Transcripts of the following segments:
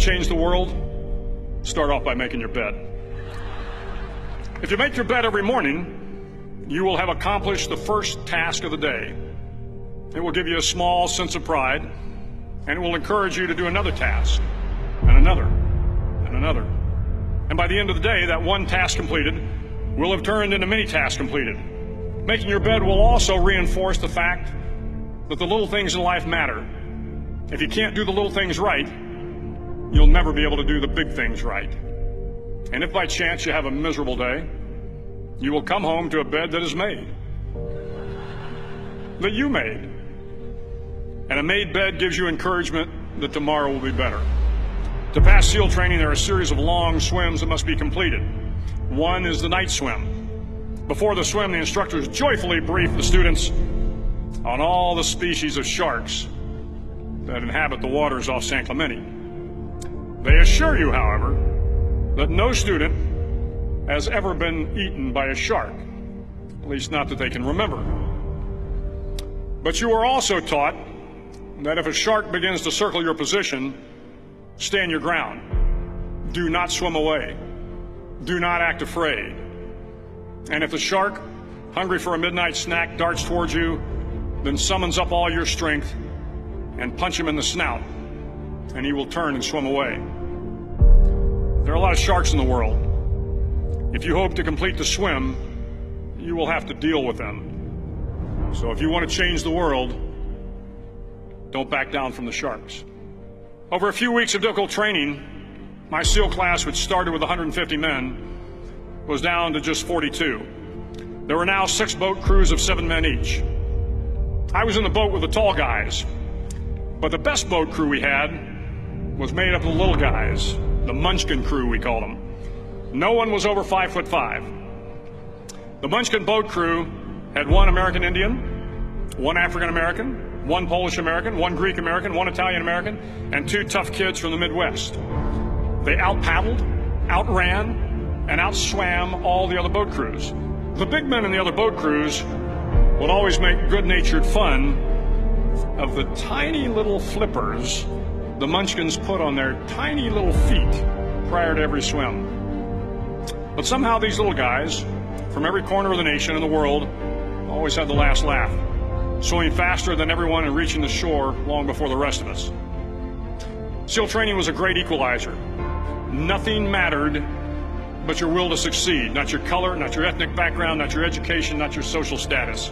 change the world? Start off by making your bed. If you make your bed every morning, you will have accomplished the first task of the day. It will give you a small sense of pride, and it will encourage you to do another task, and another, and another. And by the end of the day, that one task completed will have turned into many tasks completed. Making your bed will also reinforce the fact that the little things in life matter. If you can't do the little things right, you'll never be able to do the big things right. And if by chance you have a miserable day, you will come home to a bed that is made, that you made. And a made bed gives you encouragement that tomorrow will be better. To pass SEAL training, there are a series of long swims that must be completed. One is the night swim. Before the swim, the instructors joyfully brief the students on all the species of sharks that inhabit the waters off San Clemente. They assure you, however, that no student has ever been eaten by a shark, at least not that they can remember. But you are also taught that if a shark begins to circle your position, stand your ground. Do not swim away. Do not act afraid. And if the shark, hungry for a midnight snack, darts towards you, then summons up all your strength and punch him in the snout, and he will turn and swim away. There are a lot of sharks in the world. If you hope to complete the swim, you will have to deal with them. So if you want to change the world, don't back down from the sharks. Over a few weeks of difficult training, my SEAL class, which started with 150 men, was down to just 42. There were now 6 boat crews of 7 men each. I was in the boat with the tall guys, but the best boat crew we had was made up of the little guys, the Munchkin crew, we called them. No one was over 5'5". The Munchkin boat crew had 1 American Indian, 1 African American, 1 Polish American, 1 Greek American, 1 Italian American, and 2 tough kids from the Midwest. They out-paddled, outran, and outswam all the other boat crews. The big men in the other boat crews would always make good-natured fun of the tiny little flippers the Munchkins put on their tiny little feet prior to every swim. But somehow these little guys from every corner of the nation and the world always had the last laugh, swimming faster than everyone and reaching the shore long before the rest of us. SEAL training was a great equalizer. Nothing mattered but your will to succeed, not your color, not your ethnic background, not your education, not your social status.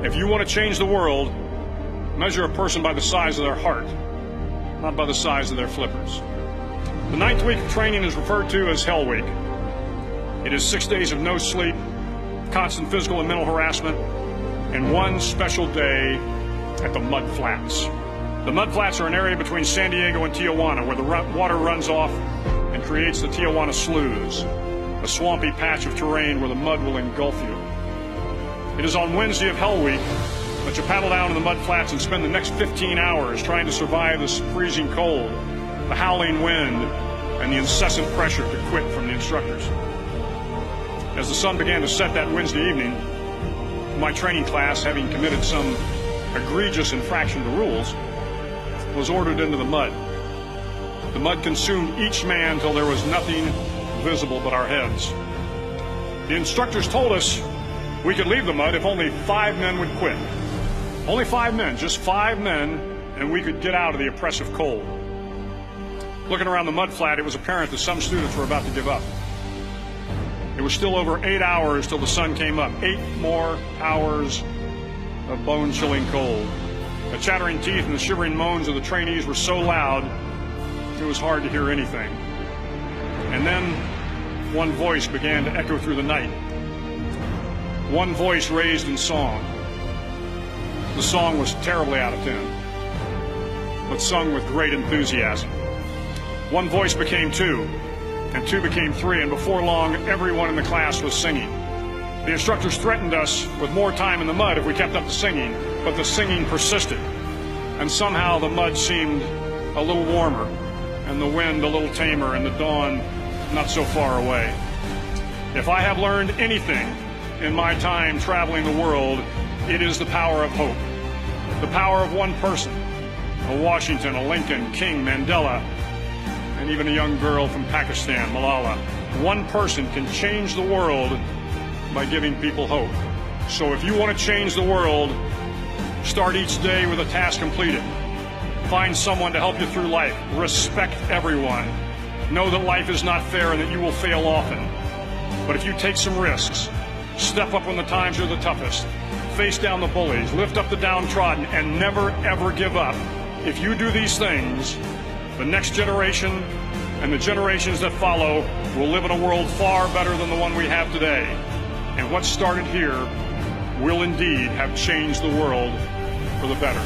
If you want to change the world, measure a person by the size of their heart, not by the size of their flippers. The 9th week of training is referred to as Hell Week. It is 6 days of no sleep, constant physical and mental harassment, and 1 special day at the Mud Flats. The Mud Flats are an area between San Diego and Tijuana where the water runs off and creates the Tijuana Sloughs, a swampy patch of terrain where the mud will engulf you. It is on Wednesday of Hell Week that you paddle down to the Mud Flats and spend the next 15 hours trying to survive this freezing cold, the howling wind, and the incessant pressure to quit from the instructors. As the sun began to set that Wednesday evening, my training class, having committed some egregious infraction to rules, was ordered into the mud. The mud consumed each man till there was nothing visible but our heads. The instructors told us we could leave the mud if only 5 men would quit. Only 5 men, just 5 men, and we could get out of the oppressive cold. Looking around the mud flat, it was apparent that some students were about to give up. It was still over 8 hours till the sun came up. 8 more hours of bone-chilling cold. The chattering teeth and the shivering moans of the trainees were so loud, it was hard to hear anything. And then one voice began to echo through the night. One voice raised in song. The song was terribly out of tune, but sung with great enthusiasm. One voice became 2, and 2 became 3, and before long, everyone in the class was singing. The instructors threatened us with more time in the mud if we kept up the singing, but the singing persisted, and somehow the mud seemed a little warmer, and the wind a little tamer, and the dawn not so far away. If I have learned anything in my time traveling the world, it is the power of hope. The power of one person, a Washington, a Lincoln, King, Mandela, and even a young girl from Pakistan, Malala. One person can change the world by giving people hope. So if you want to change the world, start each day with a task completed. Find someone to help you through life. Respect everyone. Know that life is not fair and that you will fail often. But if you take some risks, step up when the times are the toughest, face down the bullies, lift up the downtrodden, and never ever give up. If you do these things, the next generation and the generations that follow will live in a world far better than the one we have today. And what started here will indeed have changed the world for the better.